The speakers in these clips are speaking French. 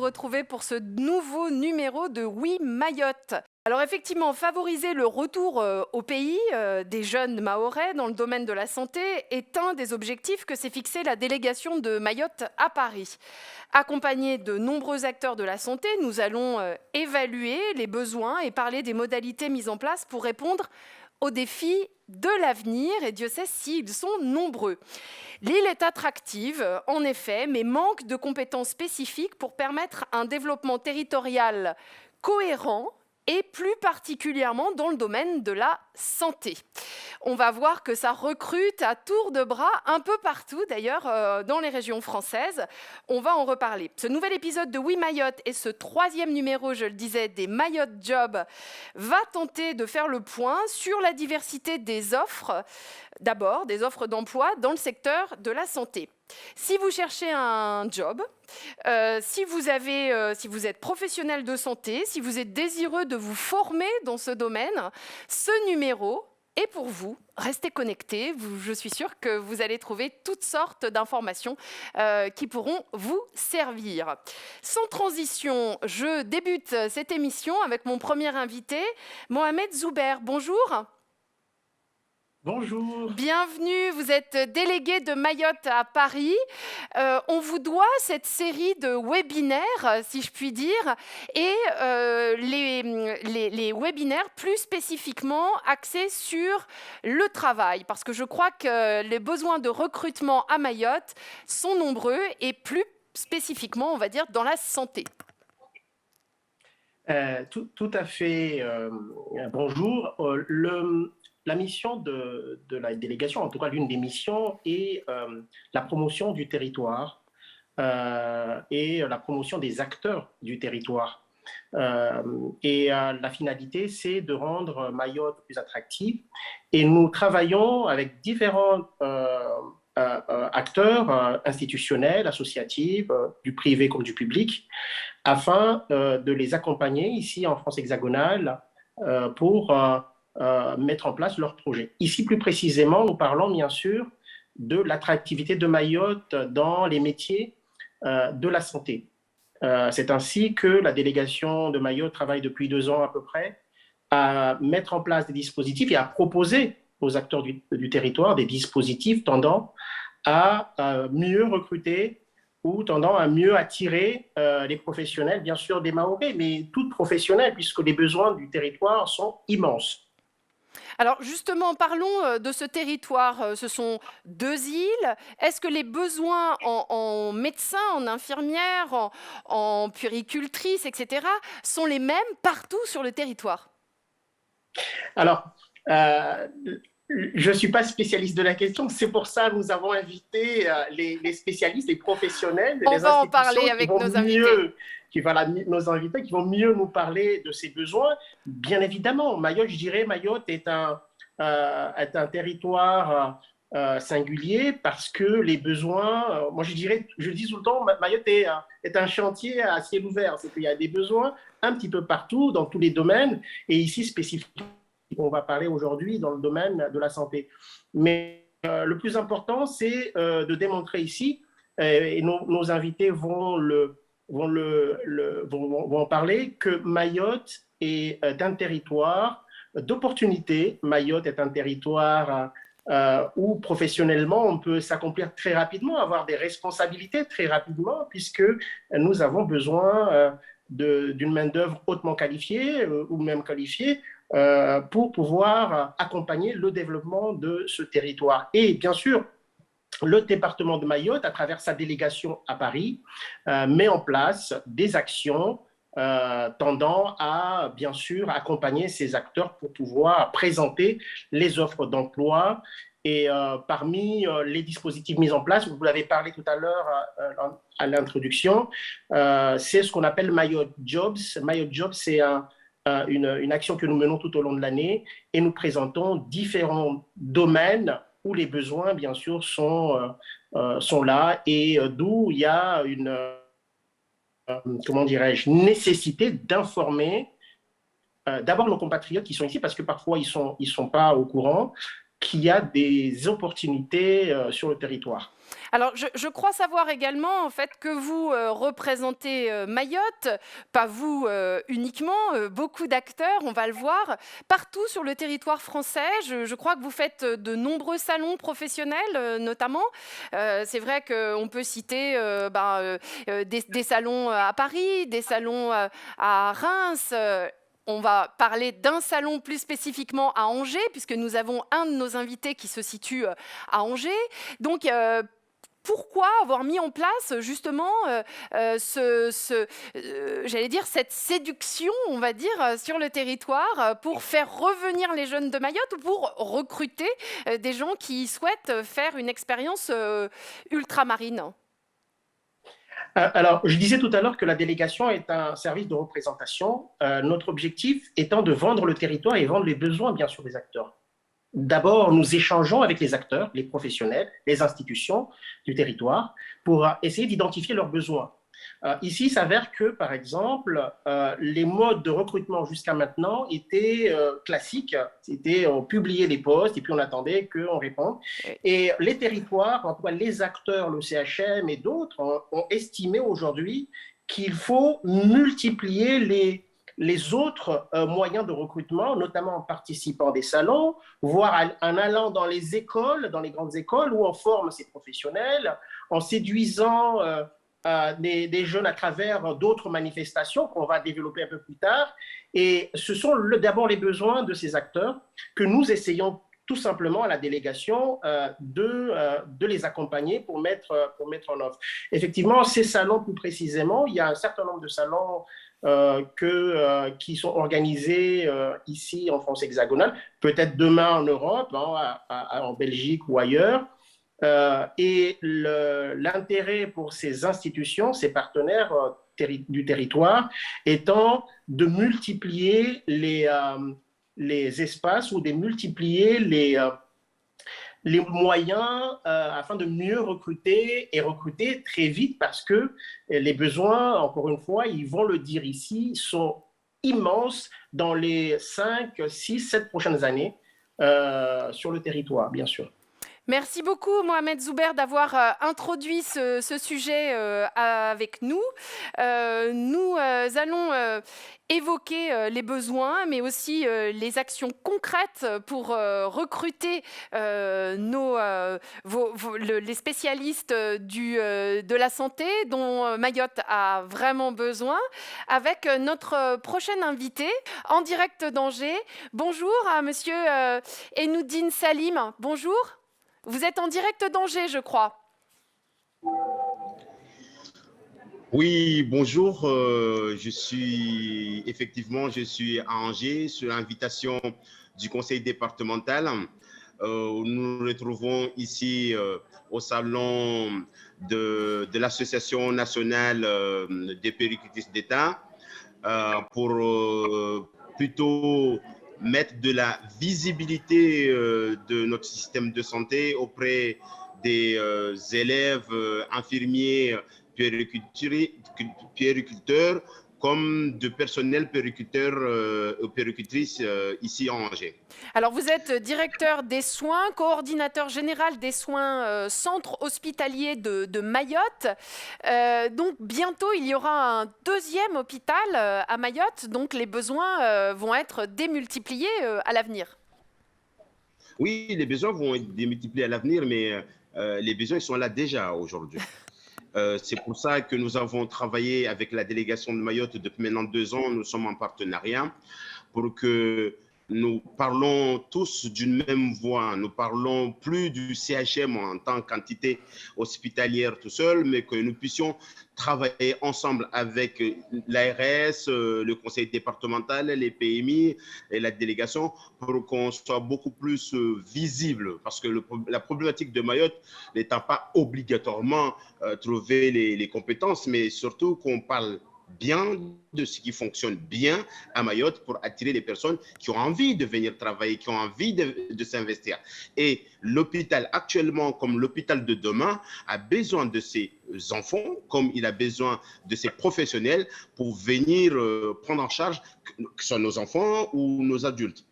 retrouver pour ce nouveau numéro de Oui Mayotte. Alors effectivement, favoriser le retour au pays des jeunes Mahorais dans le domaine de la santé est un des objectifs que s'est fixé la délégation de Mayotte à Paris. Accompagnés de nombreux acteurs de la santé, nous allons évaluer les besoins et parler des modalités mises en place pour répondre aux défis de l'avenir, et Dieu sait s'ils sont nombreux. L'île est attractive, en effet, mais manque de compétences spécifiques pour permettre un développement territorial cohérent et plus particulièrement dans le domaine de la santé. On va voir que ça recrute à tour de bras un peu partout, d'ailleurs, dans les régions françaises. On va en reparler. Ce nouvel épisode de Oui Mayotte et ce 3e numéro, je le disais, des Mayotte Jobs, va tenter de faire le point sur la diversité des offres, d'abord des offres d'emploi dans le secteur de la santé. Si vous cherchez un job, si vous êtes professionnel de santé, si vous êtes désireux de vous former dans ce domaine, ce numéro est pour vous. Restez connectés, je suis sûre que vous allez trouver toutes sortes d'informations qui pourront vous servir. Sans transition, je débute cette émission avec mon premier invité, Mohamed Zouber. Bonjour. Bonjour. Bienvenue, vous êtes délégué de Mayotte à Paris. On vous doit cette série de webinaires, si je puis dire, et les webinaires plus spécifiquement axés sur le travail, parce que je crois que les besoins de recrutement à Mayotte sont nombreux et plus spécifiquement, on va dire, dans la santé. Tout à fait. Bonjour. La mission de la délégation, en tout cas l'une des missions, est la promotion du territoire et la promotion des acteurs du territoire. La finalité, c'est de rendre Mayotte plus attractive. Et nous travaillons avec différents acteurs institutionnels, associatifs, du privé comme du public, afin de les accompagner ici en France hexagonale pour mettre en place leurs projets. Ici, plus précisément, nous parlons bien sûr de l'attractivité de Mayotte dans les métiers de la santé. C'est ainsi que la délégation de Mayotte travaille depuis 2 ans à peu près à mettre en place des dispositifs et à proposer aux acteurs du territoire des dispositifs tendant à mieux recruter ou tendant à mieux attirer les professionnels, bien sûr des Mahorais, mais toutes professionnels, puisque les besoins du territoire sont immenses. Alors justement, parlons de ce territoire. Ce sont 2 îles. Est-ce que les besoins en médecins, en infirmières, en puéricultrices, etc., sont les mêmes partout sur le territoire? Alors, je ne suis pas spécialiste de la question, c'est pour ça que nous avons invité les spécialistes, les professionnels, On les va en parler institutions qui avec vont nos invités. nos invités qui vont mieux nous parler de ces besoins. Bien évidemment, Mayotte, je dirais, Mayotte est un territoire singulier parce que les besoins, moi je dirais, je le dis tout le temps, Mayotte est un chantier à ciel ouvert, c'est qu'il y a des besoins un petit peu partout, dans tous les domaines, et ici spécifiquement, on va parler aujourd'hui dans le domaine de la santé. Mais le plus important, c'est de démontrer ici, et nos invités vont en parler, que Mayotte est un territoire d'opportunités. Mayotte est un territoire où professionnellement on peut s'accomplir très rapidement, avoir des responsabilités très rapidement, puisque nous avons besoin d'une main-d'œuvre hautement qualifiée ou même qualifiée pour pouvoir accompagner le développement de ce territoire. Et bien sûr, le département de Mayotte, à travers sa délégation à Paris, met en place des actions tendant à, bien sûr, accompagner ces acteurs pour pouvoir présenter les offres d'emploi. Et parmi les dispositifs mis en place, vous l'avez parlé tout à l'heure à l'introduction, c'est ce qu'on appelle Mayotte Jobs. Mayotte Jobs, c'est une action que nous menons tout au long de l'année et nous présentons différents domaines où les besoins, bien sûr, sont là et d'où il y a une, comment dirais-je, nécessité d'informer d'abord nos compatriotes qui sont ici, parce que parfois ils sont pas au courant qu'il y a des opportunités sur le territoire. Alors, je crois savoir également en fait que vous représentez Mayotte, pas vous uniquement, beaucoup d'acteurs, on va le voir, partout sur le territoire français. Je crois que vous faites de nombreux salons professionnels, notamment. C'est vrai qu'on peut citer des salons à Paris, des salons à Reims. On va parler d'un salon plus spécifiquement à Angers, puisque nous avons un de nos invités qui se situe à Angers. Donc, pourquoi avoir mis en place justement j'allais dire cette séduction, on va dire, sur le territoire pour faire revenir les jeunes de Mayotte ou pour recruter des gens qui souhaitent faire une expérience ultramarine? Alors, je disais tout à l'heure que la délégation est un service de représentation. Notre objectif étant de vendre le territoire et vendre les besoins, bien sûr, des acteurs. D'abord, nous échangeons avec les acteurs, les professionnels, les institutions du territoire pour essayer d'identifier leurs besoins. Ici, il s'avère que, par exemple, les modes de recrutement jusqu'à maintenant étaient classiques. C'était on publiait les postes et puis on attendait qu'on réponde. Et les territoires, en tout cas les acteurs, le CHM et d'autres, ont estimé aujourd'hui qu'il faut multiplier les autres moyens de recrutement, notamment en participant à des salons, voire en allant dans les écoles, dans les grandes écoles où on forme ces professionnels, en séduisant des jeunes à travers d'autres manifestations qu'on va développer un peu plus tard. Et ce sont d'abord les besoins de ces acteurs que nous essayons tout simplement à la délégation de les accompagner pour mettre en œuvre. Effectivement, ces salons plus précisément, il y a un certain nombre de salons qui sont organisés ici en France hexagonale, peut-être demain en Europe, en Belgique ou ailleurs. Et l'intérêt pour ces institutions, ces partenaires du territoire, étant de multiplier les espaces ou de multiplier les moyens afin de mieux recruter et recruter très vite parce que les besoins, encore une fois, ils vont le dire ici, sont immenses dans les 5, 6, 7 prochaines années sur le territoire, bien sûr. Merci beaucoup, Mohamed Zouber, d'avoir introduit ce sujet avec nous. Nous allons évoquer les besoins, mais aussi les actions concrètes pour recruter les spécialistes de la santé dont Mayotte a vraiment besoin, avec notre prochain invité en direct d'Angers. Bonjour à monsieur Enoudine Salim. Bonjour. Vous êtes en direct d'Angers, je crois. Oui, bonjour. Je suis à Angers sur l'invitation du conseil départemental. Nous nous retrouvons ici au salon de l'Association nationale des puéricultrices d'État pour plutôt mettre de la visibilité de notre système de santé auprès des élèves, infirmiers, puériculteurs, comme de personnel puériculteurs ou puéricultrices ici à Angers. Alors, vous êtes directeur des soins, coordinateur général des soins centre hospitalier de Mayotte. Donc, bientôt, il y aura un deuxième hôpital à Mayotte. Donc, les besoins vont être démultipliés à l'avenir. Oui, les besoins vont être démultipliés à l'avenir, mais les besoins sont là déjà aujourd'hui. C'est pour ça que nous avons travaillé avec la délégation de Mayotte depuis maintenant 2 ans. Nous sommes en partenariat pour que nous parlons tous d'une même voix. Nous parlons plus du CHM en tant qu'entité hospitalière tout seul, mais que nous puissions travailler ensemble avec l'ARS, le conseil départemental, les PMI et la délégation pour qu'on soit beaucoup plus visible. Parce que la problématique de Mayotte n'étant pas obligatoirement trouver les compétences, mais surtout qu'on parle bien de ce qui fonctionne bien à Mayotte pour attirer les personnes qui ont envie de venir travailler, qui ont envie de s'investir. Et l'hôpital actuellement, comme l'hôpital de demain, a besoin de ses enfants, comme il a besoin de ses professionnels pour venir prendre en charge que ce soit nos enfants ou nos adultes.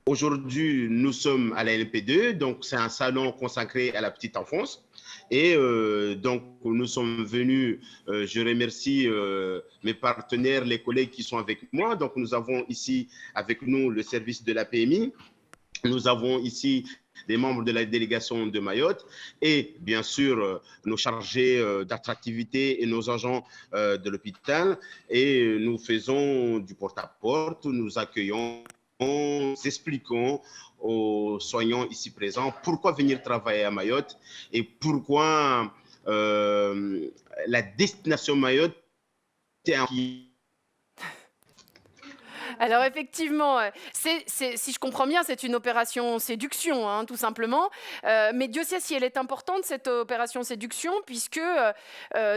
Aujourd'hui, nous sommes à la LP2, donc c'est un salon consacré à la petite enfance. Et donc, nous sommes venus, je remercie mes partenaires, les collègues qui sont avec moi. Donc, nous avons ici avec nous le service de la PMI. Nous avons ici des membres de la délégation de Mayotte et bien sûr nos chargés d'attractivité et nos agents de l'hôpital. Et nous faisons du porte-à-porte, nous accueillons, nous expliquons aux soignants ici présents pourquoi venir travailler à Mayotte et pourquoi la destination Mayotte est un... Alors effectivement, si je comprends bien, c'est une opération séduction, hein, tout simplement. Mais Dieu sait si elle est importante, cette opération séduction, puisque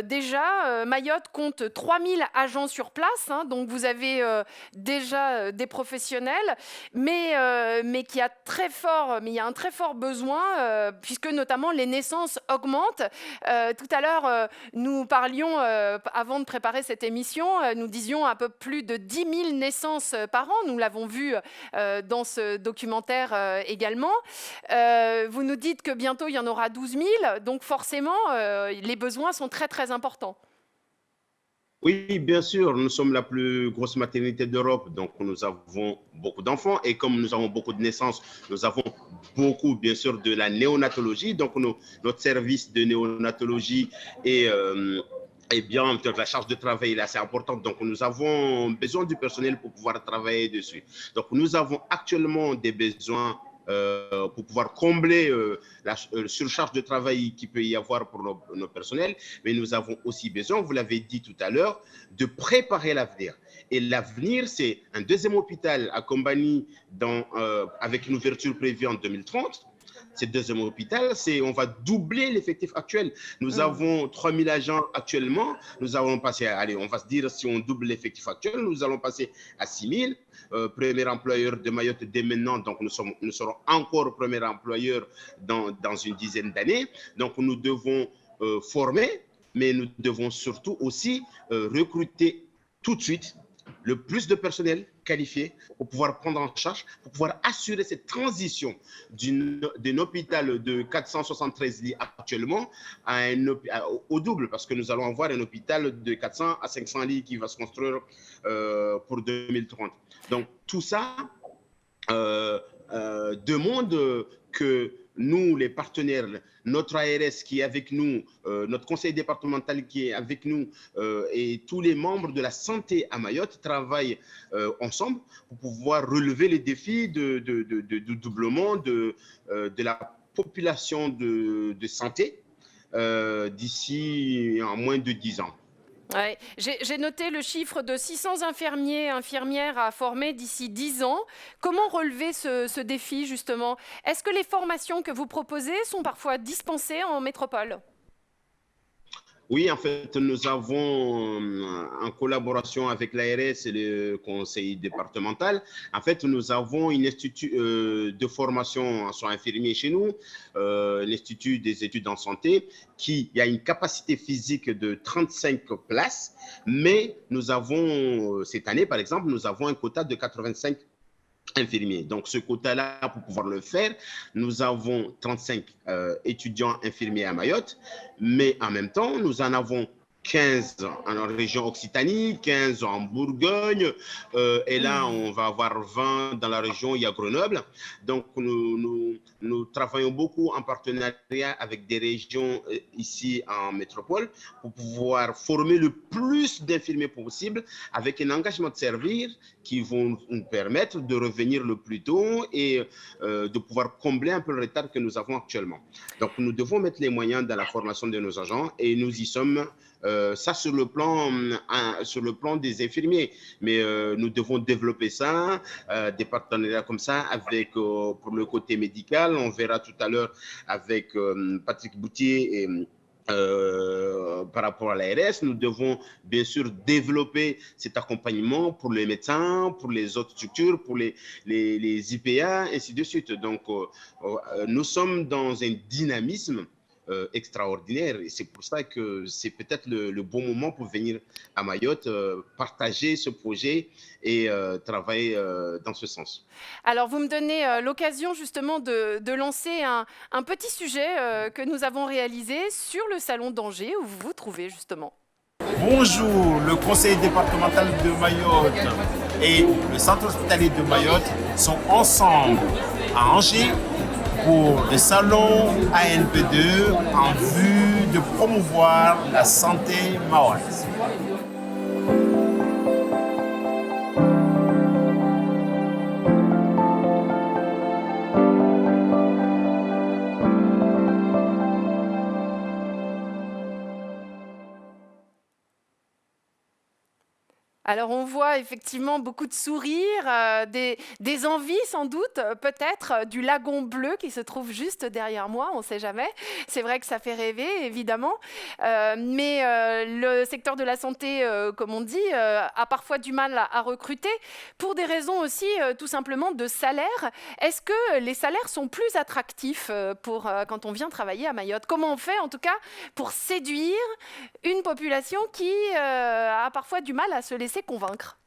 déjà, Mayotte compte 3000 agents sur place, hein, donc vous avez déjà des professionnels, mais il y a un très fort besoin, puisque notamment les naissances augmentent. Tout à l'heure, nous parlions, avant de préparer cette émission, nous disions un peu plus de 10 000 naissances par an. Nous l'avons vu dans ce documentaire également. Vous nous dites que bientôt, il y en aura 12 000. Donc forcément, les besoins sont très, très importants. Oui, bien sûr, nous sommes la plus grosse maternité d'Europe, donc nous avons beaucoup d'enfants et comme nous avons beaucoup de naissances, nous avons beaucoup, bien sûr, de la néonatologie. Donc, notre service de néonatologie est... eh bien, la charge de travail est assez importante. Donc, nous avons besoin du personnel pour pouvoir travailler dessus. Donc, nous avons actuellement des besoins pour pouvoir combler la surcharge de travail qu'il peut y avoir pour nos personnels. Mais nous avons aussi besoin, vous l'avez dit tout à l'heure, de préparer l'avenir. Et l'avenir, c'est un deuxième hôpital à Kombani avec une ouverture prévue en 2030. Ce deuxième hôpital, on va doubler l'effectif actuel. Nous avons 3000 agents actuellement. Nous allons passer, allez, on va se dire, si on double l'effectif actuel, nous allons passer à 6000. Premier employeur de Mayotte dès maintenant, donc nous serons encore premier employeur dans une dizaine d'années. Donc nous devons former, mais nous devons surtout aussi recruter tout de suite le plus de personnel qualifié pour pouvoir prendre en charge, pour pouvoir assurer cette transition d'un hôpital de 473 lits actuellement au double, parce que nous allons avoir un hôpital de 400 à 500 lits qui va se construire pour 2030. Donc tout ça demande que nous, les partenaires, notre ARS qui est avec nous, notre conseil départemental qui est avec nous et tous les membres de la santé à Mayotte travaillent ensemble pour pouvoir relever les défis de doublement de la population de santé d'ici en moins de 10 ans. Ouais. J'ai noté le chiffre de 600 infirmiers et infirmières à former d'ici 10 ans. Comment relever ce défi, justement? Est-ce que les formations que vous proposez sont parfois dispensées en métropole? Oui, en fait, nous avons, en collaboration avec l'ARS et le conseil départemental, en fait, nous avons un institut de formation sur infirmiers chez nous, l'Institut des études en santé, qui a une capacité physique de 35 places, mais nous avons, cette année, par exemple, nous avons un quota de 85 infirmiers. Donc, ce quota-là, pour pouvoir le faire, nous avons 35 étudiants infirmiers à Mayotte, mais en même temps, nous en avons 15 en région Occitanie, 15 en Bourgogne, et là, on va avoir 20 dans la région, il y a Grenoble. Donc, nous travaillons beaucoup en partenariat avec des régions ici en métropole pour pouvoir former le plus d'infirmiers possible avec un engagement de servir qui vont nous permettre de revenir le plus tôt et de pouvoir combler un peu le retard que nous avons actuellement. Donc, nous devons mettre les moyens dans la formation de nos agents et nous y sommes. Ça sur le plan des infirmiers, mais nous devons développer ça, des partenariats comme ça avec pour le côté médical. On verra tout à l'heure avec Patrick Boutier et par rapport à l'ARS, nous devons bien sûr développer cet accompagnement pour les médecins, pour les autres structures, pour les IPA, ainsi de suite. Donc, nous sommes dans un dynamisme extraordinaire. Et c'est pour ça que c'est peut-être le bon moment pour venir à Mayotte, partager ce projet et travailler dans ce sens. Alors, vous me donnez l'occasion justement de lancer un petit sujet que nous avons réalisé sur le Salon d'Angers, où vous vous trouvez justement. Bonjour, le conseil départemental de Mayotte et le centre hospitalier de Mayotte sont ensemble à Angers pour le salon ANP2 en vue de promouvoir la santé mahoraise. Alors on voit effectivement beaucoup de sourires, des envies sans doute, peut-être, du lagon bleu qui se trouve juste derrière moi, on ne sait jamais. C'est vrai que ça fait rêver, évidemment. Mais le secteur de la santé, comme on dit, a parfois du mal à recruter pour des raisons aussi tout simplement de salaire. Est-ce que les salaires sont plus attractifs quand on vient travailler à Mayotte? Comment on fait en tout cas pour séduire une population qui a parfois du mal à se laisser convaincre?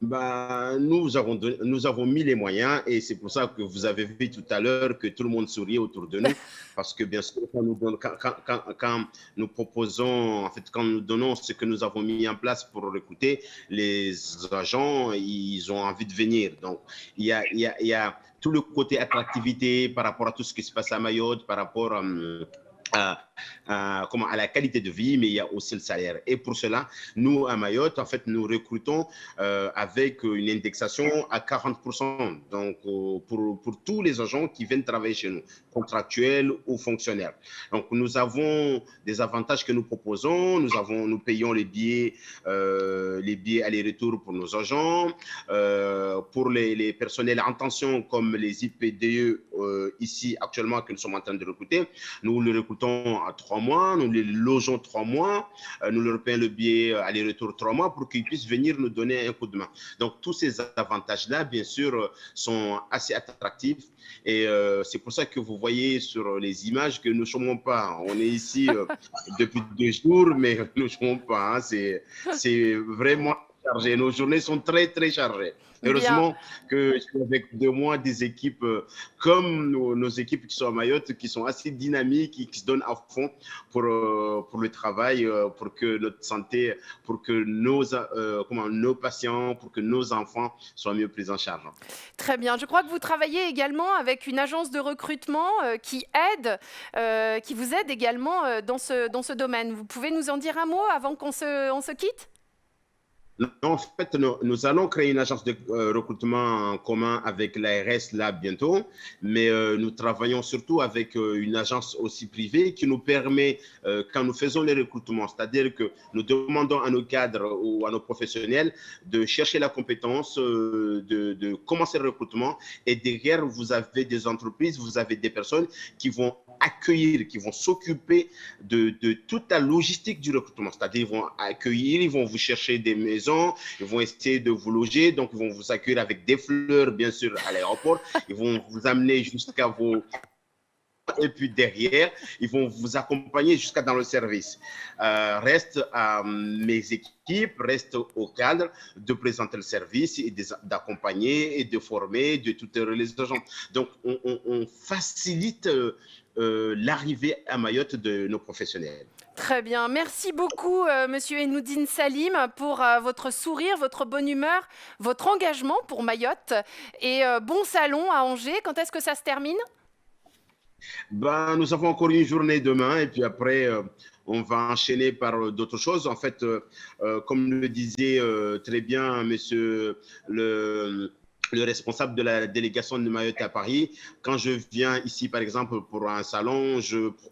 Ben, nous avons mis les moyens et c'est pour ça que vous avez vu tout à l'heure que tout le monde souriait autour de nous parce que bien sûr, quand nous proposons, en fait, quand nous donnons ce que nous avons mis en place pour recruter, les agents, ils ont envie de venir. Donc, il y a tout le côté attractivité par rapport à tout ce qui se passe à Mayotte, par rapport à la qualité de vie, mais il y a aussi le salaire. Et pour cela, nous, à Mayotte, en fait, nous recrutons avec une indexation à 40%. Donc, pour tous les agents qui viennent travailler chez nous, contractuels ou fonctionnaires. Donc, nous avons des avantages que nous proposons. Nous payons les billets aller-retour pour nos agents. Pour les personnels en tension, comme les IPDE ici, actuellement, que nous sommes en train de recruter, nous le recrutons à 3 mois, nous les logeons 3 mois, nous leur payons le billet aller-retour 3 mois pour qu'ils puissent venir nous donner un coup de main. Donc, tous ces avantages-là, bien sûr, sont assez attractifs. Et c'est pour ça que vous voyez sur les images que nous ne chômons pas. On est ici depuis 2 jours, mais nous ne chômons pas. Hein. C'est vraiment chargé. Nos journées sont très, très chargées. Heureusement que je suis avec de moi des équipes comme nos équipes qui sont à Mayotte, qui sont assez dynamiques et qui se donnent à fond pour le travail, pour que notre santé, pour que nos patients, pour que nos enfants soient mieux pris en charge. Très bien. Je crois que vous travaillez également avec une agence de recrutement qui vous aide également dans ce domaine. Vous pouvez nous en dire un mot avant qu'on se quitte? En fait, nous allons créer une agence de recrutement en commun avec l'ARS là bientôt, mais nous travaillons surtout avec une agence aussi privée qui nous permet, quand nous faisons les recrutements, c'est-à-dire que nous demandons à nos cadres ou à nos professionnels de chercher la compétence, de commencer le recrutement, et derrière, vous avez des entreprises, vous avez des personnes qui vont accueillir, qui vont s'occuper de toute la logistique du recrutement, c'est-à-dire ils vont accueillir, ils vont vous chercher des maisons, ils vont essayer de vous loger, donc ils vont vous accueillir avec des fleurs, bien sûr, à l'aéroport, ils vont vous amener jusqu'à vos... Et puis derrière, ils vont vous accompagner jusqu'à dans le service. Reste à mes équipes, reste au cadre de présenter le service et d'accompagner et de former, de tutorer les agents. Donc, on facilite l'arrivée à Mayotte de nos professionnels. Très bien. Merci beaucoup, Monsieur Enoudine Salim, pour votre sourire, votre bonne humeur, votre engagement pour Mayotte. Et bon salon à Angers. Quand est-ce que ça se termine? Ben, nous avons encore une journée demain et puis après, on va enchaîner par d'autres choses. En fait, comme le disait très bien monsieur le responsable de la délégation de Mayotte à Paris, quand je viens ici, par exemple, pour un salon,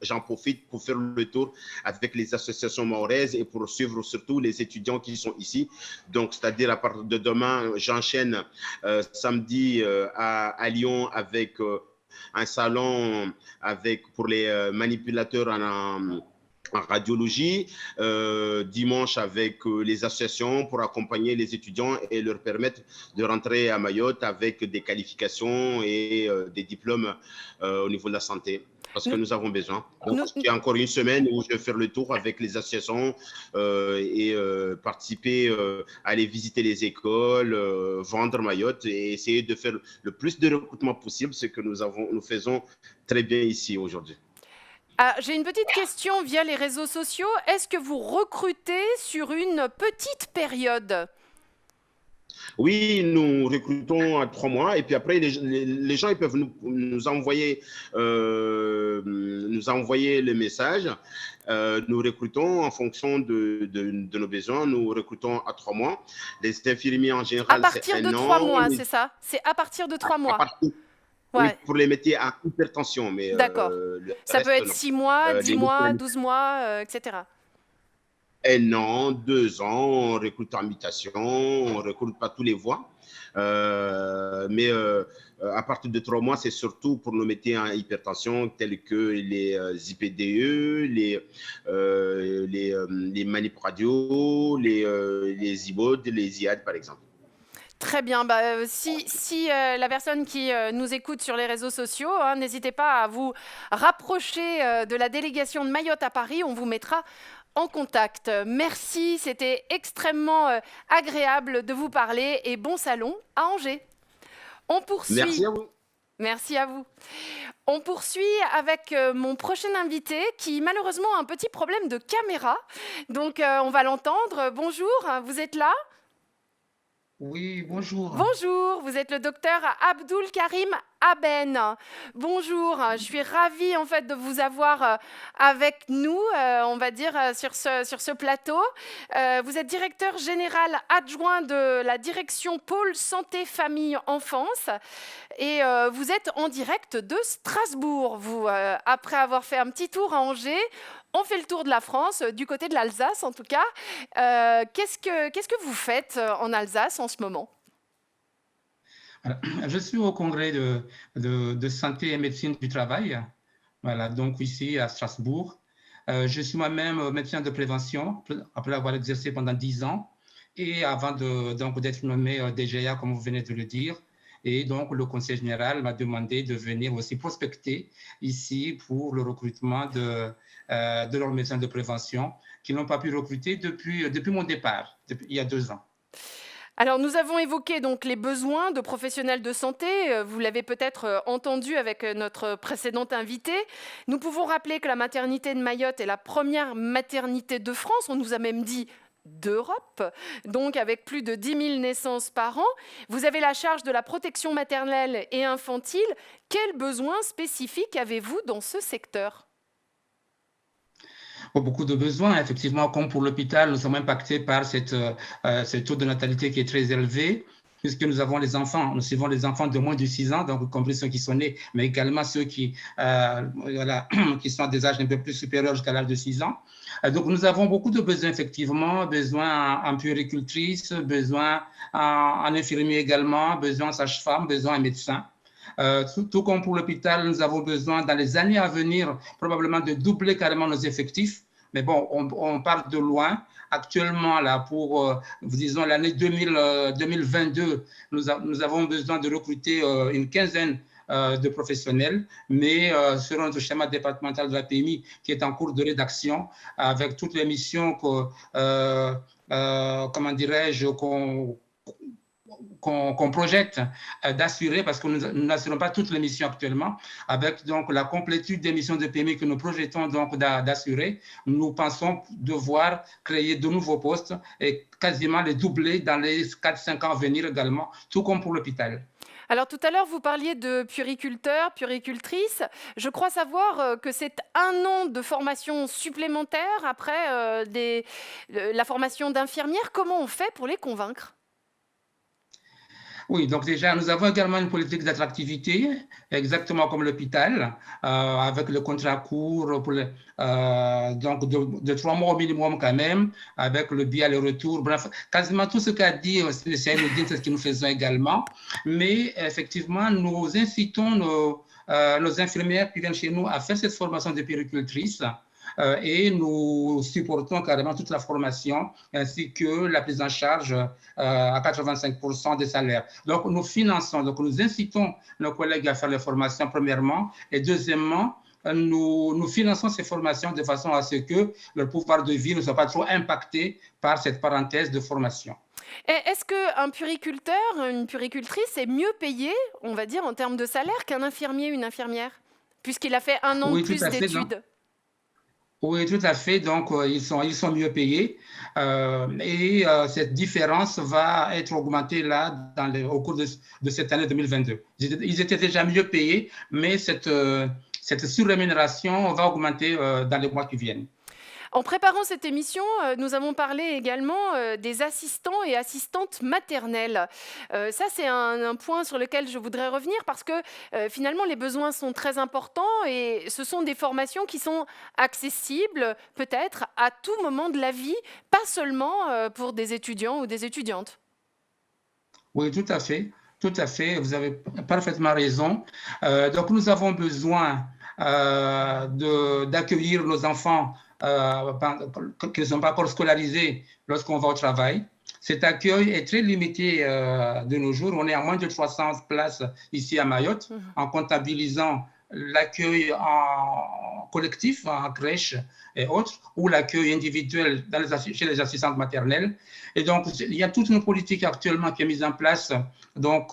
j'en profite pour faire le tour avec les associations mahoraises et pour suivre surtout les étudiants qui sont ici. Donc, c'est-à-dire à partir de demain, j'enchaîne samedi à Lyon avec un salon pour les manipulateurs en radiologie, dimanche avec les associations pour accompagner les étudiants et leur permettre de rentrer à Mayotte avec des qualifications et des diplômes au niveau de la santé. Parce que nous avons besoin. Donc, il y a encore une semaine où je vais faire le tour avec les associations et participer, aller visiter les écoles, vendre Mayotte et essayer de faire le plus de recrutement possible, ce que nous faisons très bien ici aujourd'hui. Ah, j'ai une petite question via les réseaux sociaux. Est-ce que vous recrutez sur une petite période? Oui, nous recrutons à 3 mois et puis après, les gens ils peuvent nous envoyer le message. Nous recrutons en fonction de nos besoins. Nous recrutons à 3 mois. Les infirmiers en général, c'est 1 an. À partir de 3 mois, c'est ça? C'est à partir de 3 mois. Oui, pour les métiers à hypertension. D'accord. Ça peut être 6 mois, 10 mois, 12 mois, etc. 1 an, 2 ans, on recrute en mutation, on ne recrute pas tous les voies. Mais à partir de 3 mois, c'est surtout pour nos métiers en hypertension tels que les IPDE, les manip radio, les IBOD, les IAD par exemple. Très bien. Si la personne qui nous écoute sur les réseaux sociaux, n'hésitez pas à vous rapprocher de la délégation de Mayotte à Paris. On vous mettra en contact. Merci, c'était extrêmement agréable de vous parler et bon salon à Angers. On poursuit. Merci à vous. Merci à vous. On poursuit avec mon prochain invité qui malheureusement a un petit problème de caméra. Donc on va l'entendre. Bonjour, vous êtes là ? Oui, bonjour. Bonjour, vous êtes le docteur Abdoul Karim Aben. Bonjour, je suis ravie en fait de vous avoir avec nous, on va dire, sur ce plateau. Vous êtes directeur général adjoint de la direction Pôle Santé Famille Enfance et vous êtes en direct de Strasbourg. Vous, après avoir fait un petit tour à Angers, on fait le tour de la France, du côté de l'Alsace en tout cas. Qu'est-ce que vous faites en Alsace en ce moment ? Je suis au congrès de santé et médecine du travail, voilà, donc ici à Strasbourg. Je suis moi-même médecin de prévention, après avoir exercé pendant 10 ans, et avant d'être nommé DGA, comme vous venez de le dire. Et donc, le conseil général m'a demandé de venir aussi prospecter ici pour le recrutement de leurs médecins de prévention qui n'ont pas pu recruter depuis mon départ, il y a 2 ans. Alors, nous avons évoqué donc les besoins de professionnels de santé. Vous l'avez peut-être entendu avec notre précédente invitée. Nous pouvons rappeler que la maternité de Mayotte est la première maternité de France. On nous a même dit d'Europe, donc avec plus de 10 000 naissances par an. Vous avez la charge de la protection maternelle et infantile. Quels besoins spécifiques avez-vous dans ce secteur ? Beaucoup de besoins, effectivement, comme pour l'hôpital, nous sommes impactés par ce taux de natalité qui est très élevé, puisque nous avons les enfants, nous suivons les enfants de moins de 6 ans, donc y compris ceux qui sont nés, mais également ceux qui sont à des âges un peu plus supérieurs jusqu'à l'âge de 6 ans. Donc nous avons beaucoup de besoins, effectivement, besoins en puéricultrice, besoins en infirmier également, besoins en sage-femme, besoins en médecin. Tout comme pour l'hôpital, nous avons besoin dans les années à venir probablement de doubler carrément nos effectifs. Mais bon, on part de loin. Actuellement, là, pour, disons, l'année 2022, nous avons besoin de recruter une quinzaine de professionnels, mais selon notre schéma départemental de la PMI qui est en cours de rédaction, avec toutes les missions comment dirais-je, qu'on projette d'assurer, parce que nous n'assurons pas toutes les missions actuellement, avec donc la complétude des missions de PMI que nous projetons donc d'assurer, nous pensons devoir créer de nouveaux postes et quasiment les doubler dans les 4-5 ans à venir également, tout comme pour l'hôpital. Alors tout à l'heure, vous parliez de puériculteurs, puéricultrices. Je crois savoir que c'est 1 an de formation supplémentaire après la formation d'infirmière. Comment on fait pour les convaincre ? Oui, donc déjà, nous avons également une politique d'attractivité, exactement comme l'hôpital, avec le contrat court pour donc de 3 mois au minimum quand même, avec le billet aller-retour, bref, quasiment tout ce qu'a dit Céline, c'est ce que nous faisons également. Mais effectivement, nous incitons nos infirmières qui viennent chez nous à faire cette formation de puéricultrice et nous supportons carrément toute la formation ainsi que la prise en charge à 85% des salaires. Donc, nous finançons, donc nous incitons nos collègues à faire les formations premièrement et deuxièmement, nous finançons ces formations de façon à ce que leur pouvoir de vie ne soit pas trop impacté par cette parenthèse de formation. Est-ce qu'un puériculteur, une puéricultrice est mieux payé, on va dire, en termes de salaire qu'un infirmier, une infirmière, puisqu'il a fait un an de plus d'études? Oui, tout à fait. Donc, ils sont mieux payés. Et cette différence va être augmentée là au cours de cette année 2022. Ils étaient déjà mieux payés, mais cette surrémunération va augmenter dans les mois qui viennent. En préparant cette émission, nous avons parlé également des assistants et assistantes maternelles. Ça, c'est un point sur lequel je voudrais revenir parce que finalement, les besoins sont très importants et ce sont des formations qui sont accessibles peut-être à tout moment de la vie, pas seulement pour des étudiants ou des étudiantes. Oui, tout à fait. Tout à fait. Vous avez parfaitement raison. Donc, nous avons besoin d'accueillir nos enfants qui ne sont pas encore scolarisés lorsqu'on va au travail. Cet accueil est très limité de nos jours. On est à moins de 300 places ici à Mayotte, en comptabilisant l'accueil en collectif, en crèche et autres, ou l'accueil individuel chez les assistantes maternelles. Et donc, il y a toute une politique actuellement qui est mise en place donc,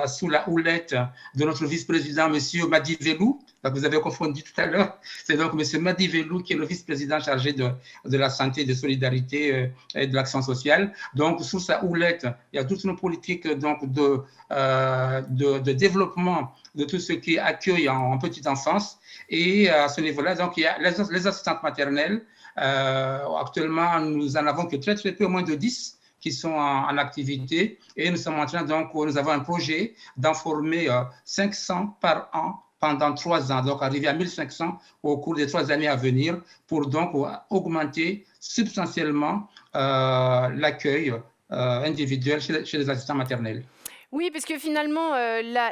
sous la houlette de notre vice-président, M. Madi Velou. Vous avez confondu tout à l'heure. C'est donc M. Madi Velou qui est le vice-président chargé de la santé, de solidarité et de l'action sociale. Donc, sous sa houlette, il y a toute une politique donc, de développement de tout ce qui est accueil en petite enfance. Et à ce niveau-là, donc, il y a les assistantes maternelles. Actuellement, nous en avons que très peu, moins de 10 qui sont en activité. Et nous sommes en train, donc, nous avons un projet d'en former 500 par an pendant 3 ans, donc arriver à 1500 au cours des 3 années à venir pour donc augmenter substantiellement l'accueil individuel chez les assistants maternels. Oui, parce que finalement,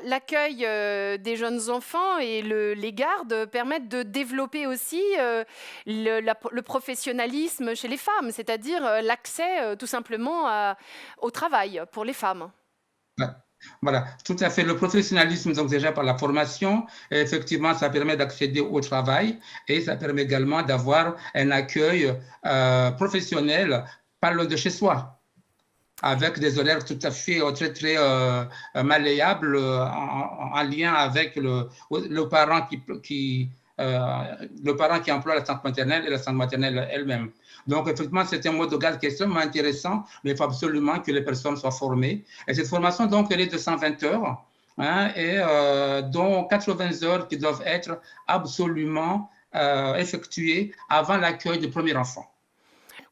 l'accueil des jeunes enfants et les gardes permettent de développer aussi le professionnalisme chez les femmes, c'est-à-dire l'accès tout simplement au travail pour les femmes. Voilà, tout à fait. Le professionnalisme, donc déjà par la formation, effectivement, ça permet d'accéder au travail et ça permet également d'avoir un accueil professionnel pas loin de chez soi, avec des horaires tout à fait très malléables en lien avec le parent qui emploie l'assistante maternelle et l'assistante maternelle elle-même. Donc, effectivement, c'est un mode de garde qui est extrêmement intéressant, mais il faut absolument que les personnes soient formées. Et cette formation, donc, elle est de 120 heures, et dont 80 heures qui doivent être absolument effectuées avant l'accueil du premier enfant.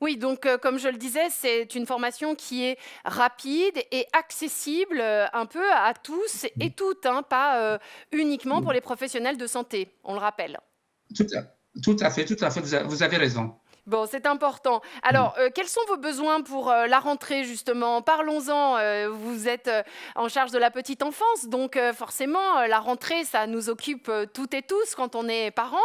Oui, donc comme je le disais, c'est une formation qui est rapide et accessible un peu à tous et toutes, hein, pas uniquement pour les professionnels de santé, on le rappelle. Tout à fait, vous avez raison. Bon, c'est important. Alors, quels sont vos besoins pour la rentrée, justement? Parlons-en. Vous êtes en charge de la petite enfance, donc forcément, la rentrée, ça nous occupe toutes et tous quand on est parents.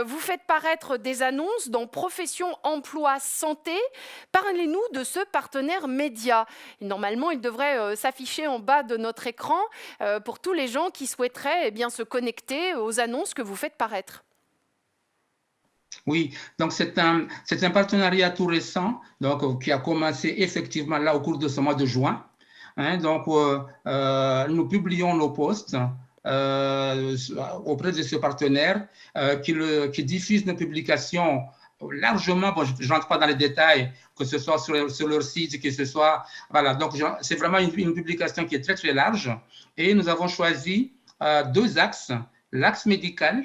Vous faites paraître des annonces dans Profession Emploi Santé. Parlez-nous de ce partenaire média. Normalement, il devrait s'afficher en bas de notre écran pour tous les gens qui souhaiteraient bien, se connecter aux annonces que vous faites paraître. Oui, donc c'est un partenariat tout récent donc, qui a commencé effectivement là au cours de ce mois de juin. Donc, nous publions nos posts auprès de ce partenaire qui diffuse nos publications largement. Bon, je n'entre pas dans les détails, que ce soit sur leur site, que ce soit… Voilà, donc c'est vraiment une publication qui est très large. Et nous avons choisi 2 axes. L'axe médical,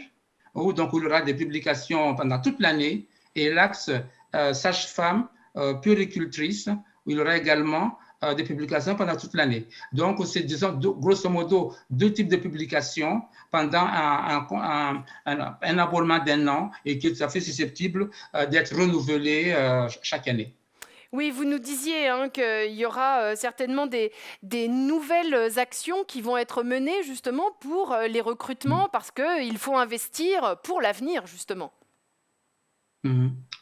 où donc il y aura des publications pendant toute l'année, et l'axe sage-femme, puéricultrice, où il y aura également des publications pendant toute l'année. Donc, c'est, disons, grosso modo, 2 types de publications pendant un abonnement d'1 an et qui est tout à fait susceptible d'être renouvelé chaque année. Oui, vous nous disiez qu'il y aura certainement des nouvelles actions qui vont être menées justement pour les recrutements parce qu'il faut investir pour l'avenir justement.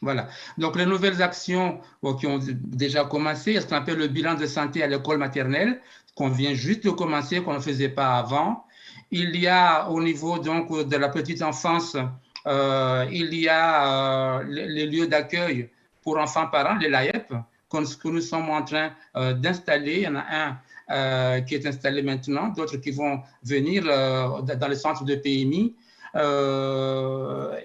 Voilà. Donc, les nouvelles actions qui ont déjà commencé, il y a ce qu'on appelle le bilan de santé à l'école maternelle, qu'on vient juste de commencer, qu'on ne faisait pas avant. Il y a au niveau donc, de la petite enfance, il y a les lieux d'accueil pour enfants parents, les LAEP, que nous sommes en train d'installer. Il y en a un qui est installé maintenant, d'autres qui vont venir dans le centre de PMI.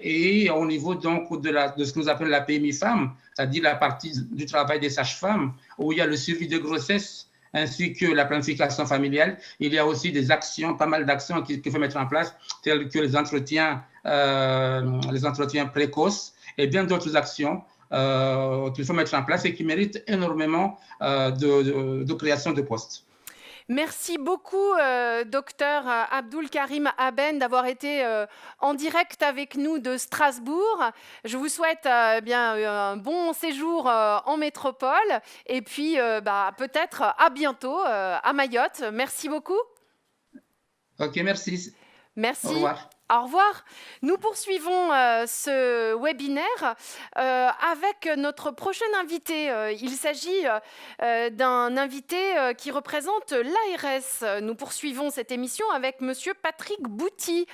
Et au niveau donc de ce que nous appelons la PMI Femmes, c'est-à-dire la partie du travail des sages-femmes, où il y a le suivi de grossesse ainsi que la planification familiale, il y a aussi des actions, pas mal d'actions qu'il faut mettre en place, telles que les entretiens précoces et bien d'autres actions qu'il faut mettre en place et qui méritent énormément de création de postes. Merci beaucoup, docteur Abdul Karim Aben, d'avoir été en direct avec nous de Strasbourg. Je vous souhaite un bon séjour en métropole et puis peut-être à bientôt à Mayotte. Merci beaucoup. Ok, merci. Merci. Au revoir. Au revoir. Nous poursuivons ce webinaire avec notre prochain invité. Il s'agit d'un invité qui représente l'ARS. Nous poursuivons cette émission avec Monsieur Patrick Bouty,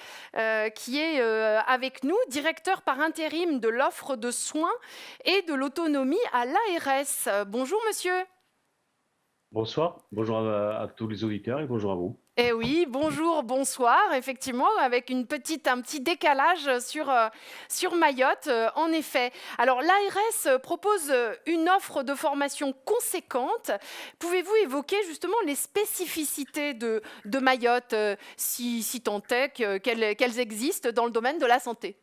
qui est avec nous, directeur par intérim de l'offre de soins et de l'autonomie à l'ARS. Bonjour monsieur. Bonsoir, bonjour à tous les auditeurs et bonjour à vous. Eh oui, bonjour, bonsoir, effectivement, avec un petit décalage sur Mayotte, en effet. Alors, l'ARS propose une offre de formation conséquente. Pouvez-vous évoquer justement les spécificités de Mayotte, si tant est qu'elles existent dans le domaine de la santé?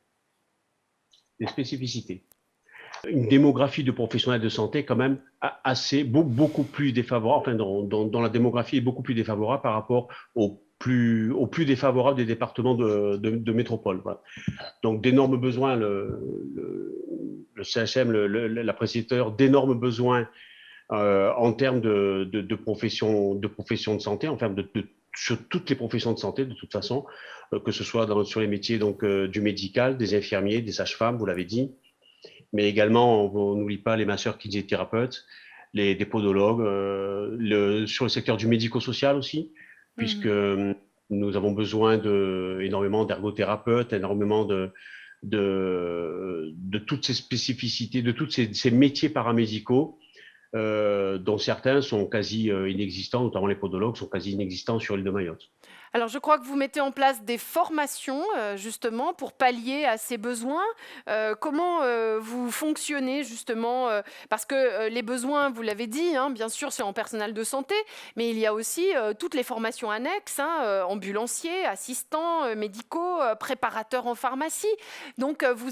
Les spécificités. Une démographie de professionnels de santé quand même beaucoup plus défavorable, dont la démographie est beaucoup plus défavorable par rapport aux plus défavorables des départements de métropole. Voilà. Donc d'énormes besoins, le CHM, la préciteur, d'énormes besoins en termes de profession de santé, en termes sur toutes les professions de santé de toute façon, que ce soit sur les métiers donc, du médical, des infirmiers, des sages-femmes, vous l'avez dit, mais également, on n'oublie pas les masseurs kinésithérapeutes, des podologues, sur le secteur du médico-social aussi, puisque nous avons besoin énormément d'ergothérapeutes, énormément de toutes ces spécificités, de tous ces métiers paramédicaux, dont certains sont quasi inexistants, notamment les podologues sont quasi inexistants sur l'île de Mayotte. Alors, je crois que vous mettez en place des formations, justement, pour pallier à ces besoins. Comment vous fonctionnez, justement parce que les besoins, vous l'avez dit, bien sûr, c'est en personnel de santé, mais il y a aussi toutes les formations annexes, ambulanciers, assistants médicaux, préparateurs en pharmacie. Donc, vous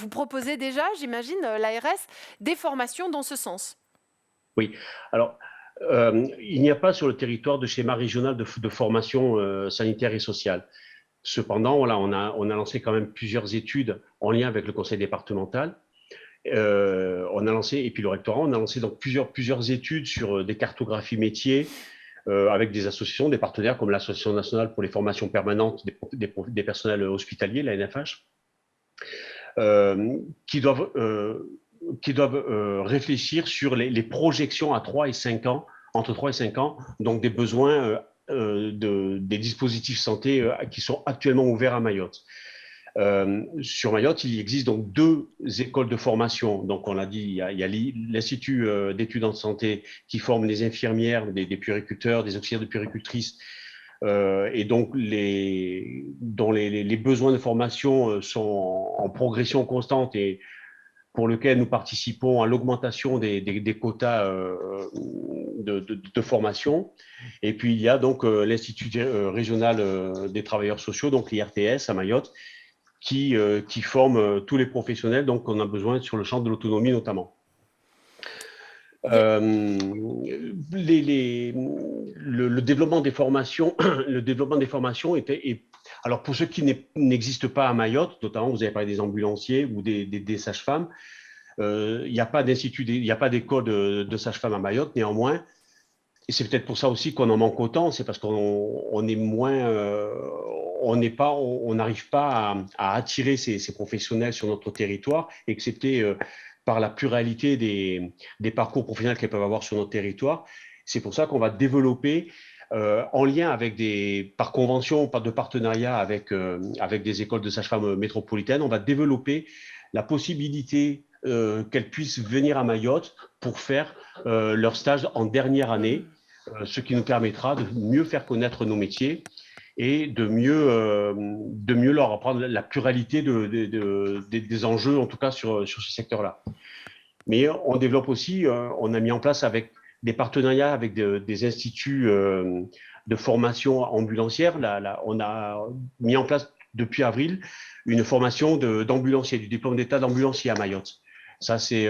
proposez déjà, j'imagine, l'ARS, des formations dans ce sens. Oui, alors... il n'y a pas sur le territoire de schéma régional de formation sanitaire et sociale. Cependant, voilà, on a lancé quand même plusieurs études en lien avec le conseil départemental. On a lancé, et puis le rectorat, on a lancé donc plusieurs études sur des cartographies métiers avec des associations, des partenaires comme l'Association nationale pour les formations permanentes des personnels hospitaliers, la NFH, qui doivent réfléchir sur les projections à 3 et 5 ans, entre 3 et 5 ans, donc des besoins des dispositifs santé qui sont actuellement ouverts à Mayotte. Sur Mayotte, il existe donc 2 écoles de formation. Donc, on l'a dit, il y a l'Institut d'études en santé qui forme les infirmières, des puériculteurs, des auxiliaires de puéricultrices, et donc dont les besoins de formation sont en progression constante et pour lequel nous participons à l'augmentation des quotas de formation. Et puis, il y a donc l'Institut régional des travailleurs sociaux, donc l'IRTS à Mayotte, qui forme tous les professionnels donc on a besoin sur le champ de l'autonomie notamment. Le développement des formations, alors pour ceux qui n'existent pas à Mayotte, notamment vous avez parlé des ambulanciers ou des sages-femmes, il n'y a pas d'institut, il n'y a pas d'école de sages-femmes à Mayotte, néanmoins, et c'est peut-être pour ça aussi qu'on en manque autant, c'est parce qu'on est moins, on n'arrive pas à attirer ces professionnels sur notre territoire, excepté par la pluralité des parcours professionnels qu'elles peuvent avoir sur notre territoire. C'est pour ça qu'on va développer, en lien avec par convention, par de partenariat avec des écoles de sages-femmes métropolitaines, on va développer la possibilité qu'elles puissent venir à Mayotte pour faire leur stage en dernière année, ce qui nous permettra de mieux faire connaître nos métiers et de mieux leur apprendre la pluralité des enjeux, en tout cas sur ce secteur-là. Mais on développe aussi, on a mis en place avec des partenariats avec des instituts de formation ambulancière. On a mis en place depuis avril une formation d'ambulancier, du diplôme d'état d'ambulancier à Mayotte. Ça, c'est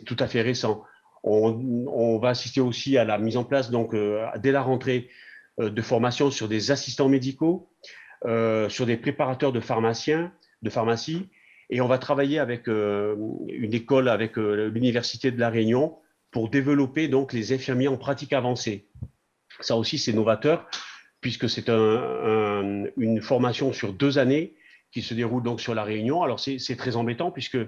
tout à fait récent. On va assister aussi à la mise en place, donc, dès la rentrée, de formation sur des assistants médicaux, sur des préparateurs de pharmacie, et on va travailler avec une école, avec l'Université de La Réunion, pour développer donc les infirmiers en pratique avancée. Ça aussi, c'est novateur, puisque c'est une formation sur 2 années qui se déroule donc sur La Réunion. Alors, c'est très embêtant, puisque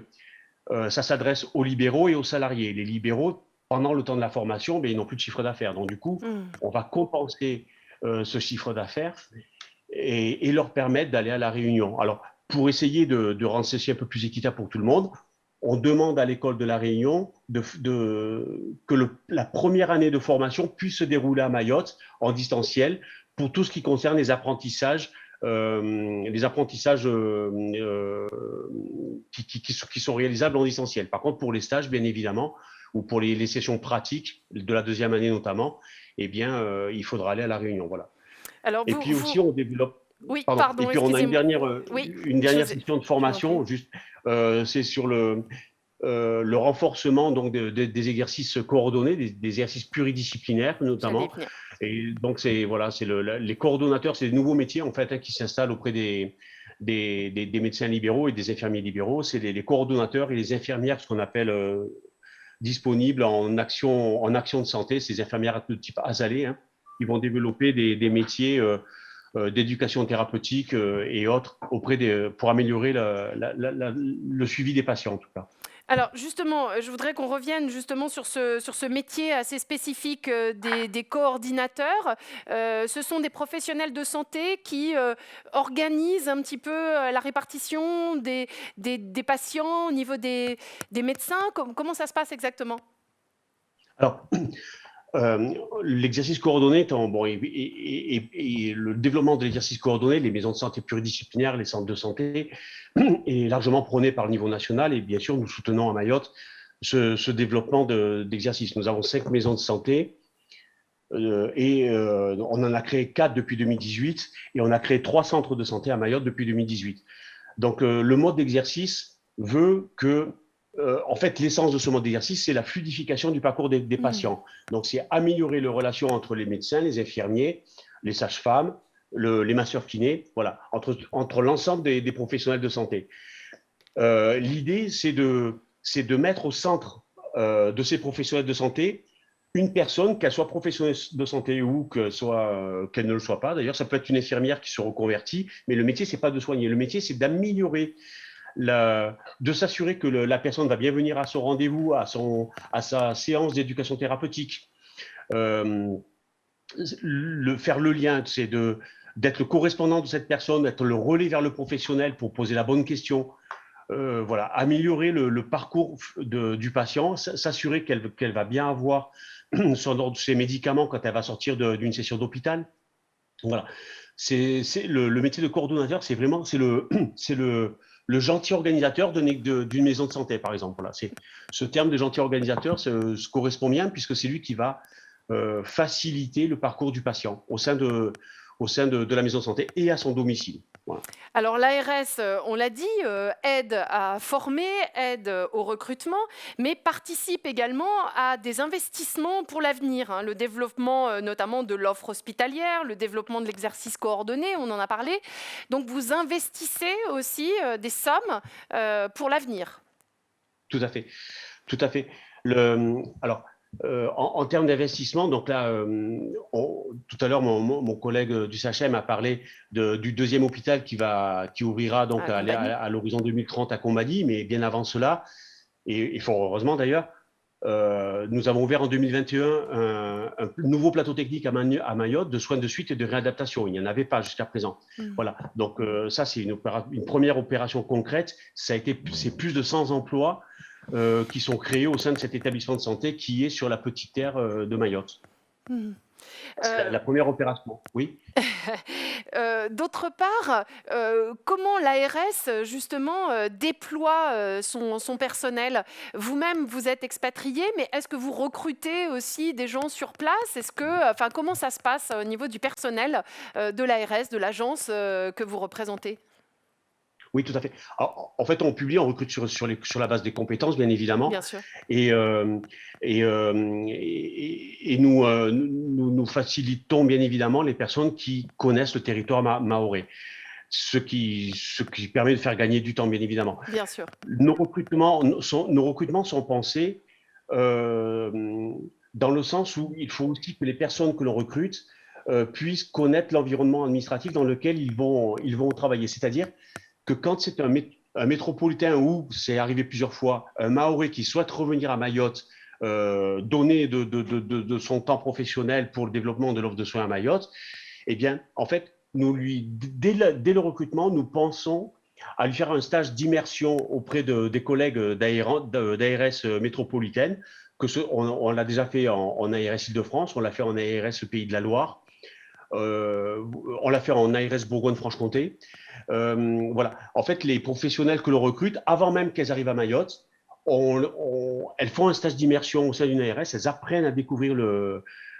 ça s'adresse aux libéraux et aux salariés. Les libéraux, pendant le temps de la formation, ils n'ont plus de chiffre d'affaires. Donc, du coup, on va compenser ce chiffre d'affaires et leur permettre d'aller à La Réunion. Alors, pour essayer de rendre ceci un peu plus équitable pour tout le monde, on demande à l'école de La Réunion que la première année de formation puisse se dérouler à Mayotte en distanciel pour tout ce qui concerne les apprentissages qui sont réalisables en distanciel. Par contre, pour les stages, bien évidemment, ou pour les sessions pratiques de la 2e année notamment, eh bien, il faudra aller à La Réunion. Voilà. Alors, et puis aussi, on développe. Oui, pardon. Et puis, on a une dernière session de formation, c'est sur le renforcement donc, des exercices coordonnés, des exercices pluridisciplinaires notamment. Et donc, les coordonnateurs, c'est des nouveaux métiers en fait, qui s'installent auprès des médecins libéraux et des infirmiers libéraux. C'est les coordonnateurs et les infirmières, ce qu'on appelle disponibles en action de santé, ces infirmières de type azalée, qui vont développer des métiers d'éducation thérapeutique et autres pour améliorer le suivi des patients en tout cas. Alors justement, je voudrais qu'on revienne justement sur ce métier assez spécifique des coordinateurs. Ce sont des professionnels de santé qui organisent un petit peu la répartition des patients au niveau des médecins. Comment ça se passe exactement ? Alors, l'exercice coordonné et le développement de l'exercice coordonné, les maisons de santé pluridisciplinaires, les centres de santé, est largement prôné par le niveau national et bien sûr nous soutenons à Mayotte ce développement d'exercice. Nous avons 5 maisons de santé et on en a créé 4 depuis 2018 et on a créé 3 centres de santé à Mayotte depuis 2018. Donc le mode d'exercice veut que en fait, l'essence de ce mode d'exercice, c'est la fluidification du parcours des patients. Donc, c'est améliorer les relations entre les médecins, les infirmiers, les sages-femmes, les masseurs kinés, voilà, entre l'ensemble des professionnels de santé. L'idée, c'est de mettre au centre de ces professionnels de santé une personne, qu'elle soit professionnelle de santé ou qu'elle ne le soit pas. D'ailleurs, ça peut être une infirmière qui se reconvertit, mais le métier, c'est pas de soigner. Le métier, c'est d'améliorer de s'assurer que la personne va bien venir à son rendez-vous, à sa séance d'éducation thérapeutique. Faire le lien, c'est d'être le correspondant de cette personne, d'être le relais vers le professionnel pour poser la bonne question. Voilà, améliorer le parcours du patient, s'assurer qu'elle va bien avoir ses médicaments quand elle va sortir d'une session d'hôpital. Voilà. Le métier de coordonnateur, c'est le gentil organisateur d'une maison de santé, par exemple. Voilà. Ce terme de gentil organisateur se correspond bien puisque c'est lui qui va faciliter le parcours du patient au sein de la maison de santé et à son domicile. Voilà. Alors l'ARS, on l'a dit, aide à former, aide au recrutement, mais participe également à des investissements pour l'avenir, le développement notamment de l'offre hospitalière, le développement de l'exercice coordonné, on en a parlé. Donc vous investissez aussi des sommes pour l'avenir. Tout à fait. Alors, En termes d'investissement, donc là, tout à l'heure, mon collègue du SACEM a parlé du deuxième hôpital qui ouvrira donc à l'horizon 2030 à Combani, mais bien avant cela, et fort heureusement d'ailleurs, nous avons ouvert en 2021 un nouveau plateau technique à Mayotte de soins de suite et de réadaptation. Il n'y en avait pas jusqu'à présent. Voilà. Donc ça, c'est une première opération concrète. C'est plus de 100 emplois qui sont créés au sein de cet établissement de santé qui est sur la petite terre de Mayotte. C'est la première opération, oui. D'autre part, comment l'ARS justement déploie son personnel? Vous-même, vous êtes expatrié, mais est-ce que vous recrutez aussi des gens sur place? Comment ça se passe au niveau du personnel de l'ARS, de l'agence que vous représentez? Oui, tout à fait. Alors, en fait, on recrute sur la base des compétences, bien évidemment. Bien sûr. Et nous facilitons, bien évidemment, les personnes qui connaissent le territoire mahorais. Ce qui permet de faire gagner du temps, bien évidemment. Bien sûr. Nos recrutements sont pensés dans le sens où il faut aussi que les personnes que l'on recrute puissent connaître l'environnement administratif dans lequel ils vont travailler. C'est-à-dire que quand c'est un métropolitain ou c'est arrivé plusieurs fois, un Mahorais qui souhaite revenir à Mayotte, donner de son temps professionnel pour le développement de l'offre de soins à Mayotte, eh bien, en fait, dès le recrutement, nous pensons à lui faire un stage d'immersion auprès des collègues d'ARS métropolitaine. On l'a déjà fait en ARS Île-de-France, on l'a fait en ARS Pays de la Loire, on l'a fait en ARS Bourgogne-Franche-Comté. Voilà. En fait, les professionnels que l'on recrute, avant même qu'elles arrivent à Mayotte, elles font un stage d'immersion au sein d'une ARS, elles apprennent à découvrir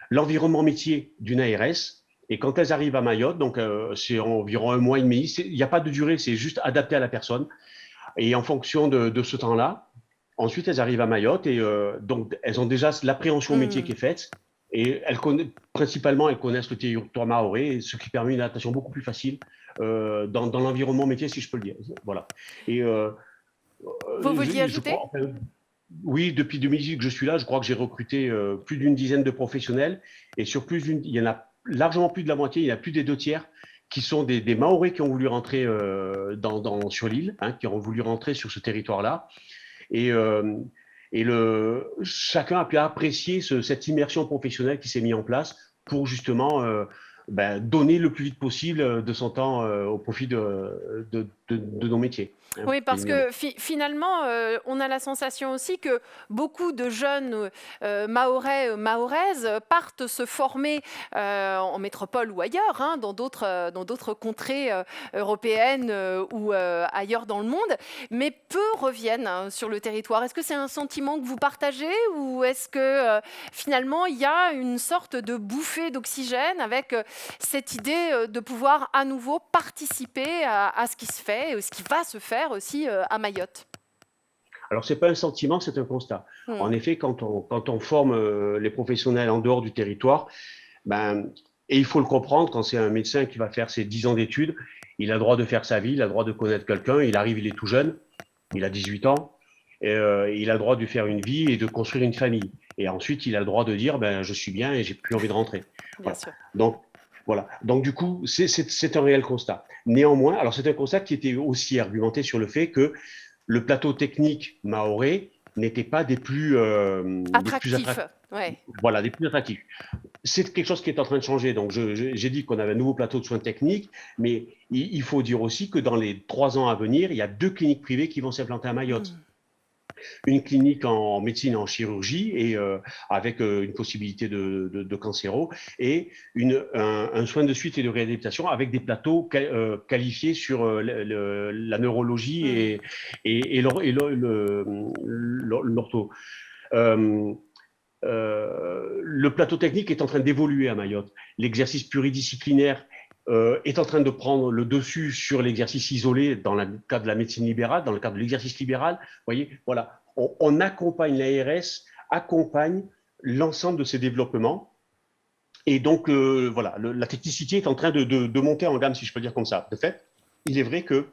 l'environnement métier d'une ARS. Et quand elles arrivent à Mayotte, donc c'est environ 1 mois et demi, il n'y a pas de durée, c'est juste adapté à la personne. Et en fonction de ce temps-là, ensuite elles arrivent à Mayotte et donc elles ont déjà l'appréhension métier qui est faite. Et principalement, elles connaissent le territoire mahorais, ce qui permet une adaptation beaucoup plus facile dans l'environnement métier, si je peux le dire. Voilà. Et, vous vouliez ajouter? Oui, depuis 2018 que je suis là, je crois que j'ai recruté plus d'une dizaine de professionnels. Et sur il y en a largement plus de la moitié, il y a plus des 2/3 qui sont des Mahorais qui ont voulu rentrer sur l'île, qui ont voulu rentrer sur ce territoire-là. Et chacun a pu apprécier cette immersion professionnelle qui s'est mise en place pour justement donner le plus vite possible de son temps au profit de nos métiers. Oui, parce que finalement, on a la sensation aussi que beaucoup de jeunes Mahorais, Mahoraises partent se former en métropole ou ailleurs, dans d'autres contrées européennes ou ailleurs dans le monde, mais peu reviennent sur le territoire. Est-ce que c'est un sentiment que vous partagez ou est-ce que finalement il y a une sorte de bouffée d'oxygène avec cette idée de pouvoir à nouveau participer à ce qui se fait, ce qui va se faire aussi à Mayotte? Alors, ce n'est pas un sentiment, c'est un constat. En effet, quand on forme les professionnels en dehors du territoire, et il faut le comprendre, quand c'est un médecin qui va faire ses 10 ans d'études, il a le droit de faire sa vie, il a le droit de connaître quelqu'un, il arrive, il est tout jeune, il a 18 ans, et il a le droit de faire une vie et de construire une famille. Et ensuite, il a le droit de dire, je suis bien et j'ai plus envie de rentrer. Voilà. Sûr. Voilà. Donc, du coup, c'est un réel constat. Néanmoins, alors c'est un constat qui était aussi argumenté sur le fait que le plateau technique mahorais n'était pas des plus attractifs. Ouais. Voilà, des plus attractifs. C'est quelque chose qui est en train de changer. Donc, j'ai dit qu'on avait un nouveau plateau de soins techniques, mais il faut dire aussi que dans les 3 ans à venir, il y a 2 cliniques privées qui vont s'implanter à Mayotte. Une clinique en médecine en chirurgie et avec une possibilité de cancéro et un soin de suite et de réadaptation avec des plateaux qualifiés sur la neurologie et l'ortho. Le plateau technique est en train d'évoluer à Mayotte. L'exercice pluridisciplinaire est en train de prendre le dessus sur l'exercice isolé dans le cadre de la médecine libérale, dans le cadre de l'exercice libéral. Vous voyez, voilà, on accompagne l'ARS, accompagne l'ensemble de ces développements. Et donc, voilà, la technicité est en train de monter en gamme, si je peux dire comme ça. De fait, il est vrai que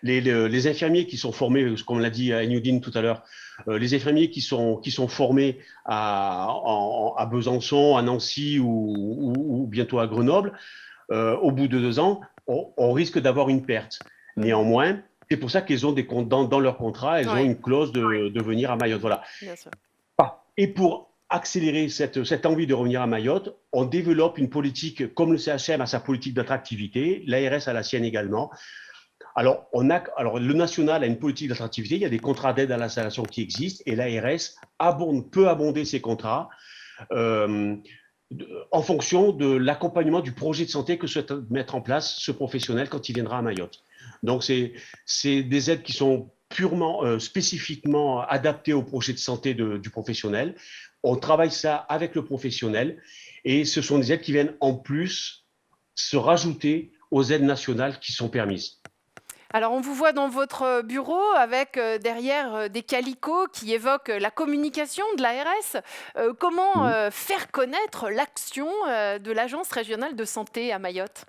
les infirmiers qui sont formés, comme l'a dit Agnodine tout à l'heure, les infirmiers qui sont formés à Besançon, à Nancy ou bientôt à Grenoble, au bout de 2 ans, on risque d'avoir une perte. Néanmoins, c'est pour ça qu'ils ont dans leur contrat, elles ont une clause de venir à Mayotte. Voilà. Bien sûr. Et pour accélérer cette envie de revenir à Mayotte, on développe une politique, comme le CHM a sa politique d'attractivité, l'ARS a la sienne également. Alors, le national a une politique d'attractivité, il y a des contrats d'aide à l'installation qui existent, et l'ARS peut abonder ces contrats en fonction de l'accompagnement du projet de santé que souhaite mettre en place ce professionnel quand il viendra à Mayotte. Donc, c'est des aides qui sont purement, spécifiquement adaptées au projet de santé du professionnel. On travaille ça avec le professionnel et ce sont des aides qui viennent en plus se rajouter aux aides nationales qui sont permises. Alors, on vous voit dans votre bureau avec derrière des calicots qui évoquent la communication de l'ARS. Comment faire connaître l'action de l'Agence régionale de santé à Mayotte ?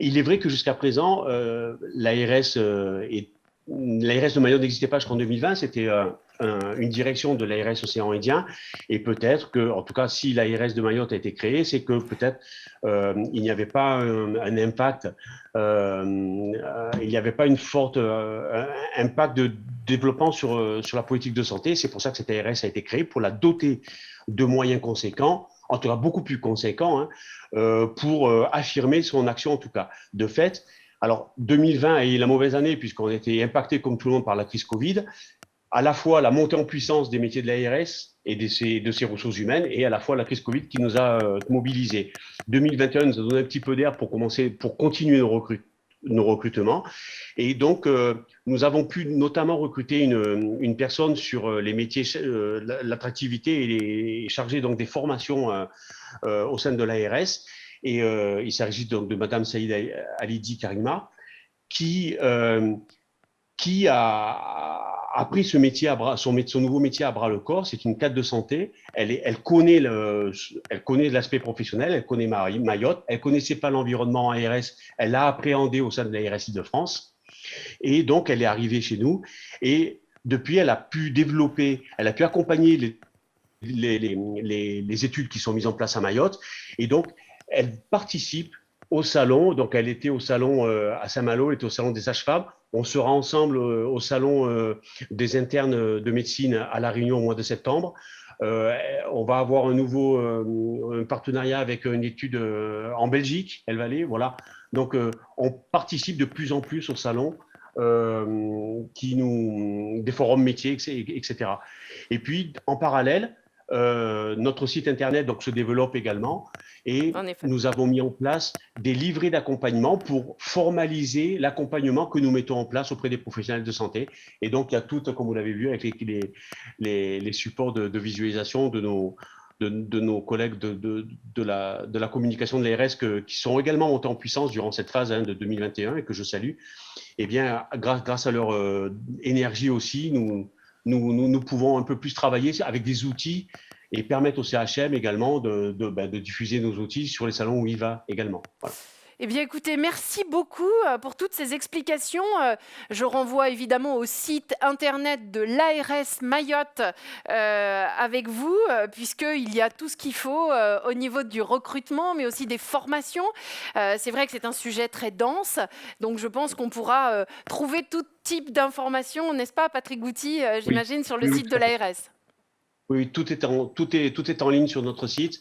Il est vrai que jusqu'à présent, l'ARS de Mayotte n'existait pas jusqu'en 2020, c'était une direction de l'ARS Océan Indien, et peut-être que, en tout cas, si l'ARS de Mayotte a été créée, c'est que peut-être il n'y avait pas un impact, il n'y avait pas une forte impact de développement sur la politique de santé. C'est pour ça que cette ARS a été créée, pour la doter de moyens conséquents, en tout cas beaucoup plus conséquents, pour affirmer son action en tout cas. De fait, alors 2020 est la mauvaise année puisqu'on a été impacté comme tout le monde par la crise Covid, à la fois la montée en puissance des métiers de l'ARS et de ses ressources humaines et à la fois la crise Covid qui nous a mobilisés. 2021 nous a donné un petit peu d'air pour continuer nos recrutements. Et donc, nous avons pu notamment recruter une personne sur les métiers, l'attractivité et chargée donc des formations au sein de l'ARS. Et il s'agit donc de Madame Saïda Alidi Karima, qui a pris ce métier son nouveau métier à bras le corps. C'est une cadre de santé. Elle connaît l'aspect professionnel, elle connaît Mayotte, elle connaissait pas l'environnement ARS, elle l'a appréhendé au sein de l'ARS Île-de-France. Et donc, elle est arrivée chez nous. Et depuis, elle a pu accompagner les études qui sont mises en place à Mayotte. Et donc, elle participe au salon. Donc, elle était au salon à Saint-Malo, elle était au salon des sages-femmes. On sera ensemble au salon des internes de médecine à La Réunion au mois de septembre. On va avoir un partenariat avec une étude en Belgique. Elle va aller, voilà. Donc, on participe de plus en plus au salon des forums métiers, etc. Et puis, en parallèle, notre site internet donc, se développe également et nous avons mis en place des livrets d'accompagnement pour formaliser l'accompagnement que nous mettons en place auprès des professionnels de santé. Et donc, il y a tout, comme vous l'avez vu, avec les supports de visualisation de nos collègues de la communication de l'ARS qui sont également montés en puissance durant cette phase de 2021 et que je salue. Eh bien, grâce à leur énergie aussi, nous pouvons un peu plus travailler avec des outils et permettre au CHM également de diffuser nos outils sur les salons où il va également. Voilà. Eh bien, écoutez, merci beaucoup pour toutes ces explications. Je renvoie évidemment au site internet de l'ARS Mayotte avec vous, puisqu'il y a tout ce qu'il faut au niveau du recrutement, mais aussi des formations. C'est vrai que c'est un sujet très dense, donc je pense qu'on pourra trouver tout type d'informations, n'est-ce pas, Patrick Gouty, j'imagine, sur le site de l'ARS. Oui, tout est en ligne sur notre site.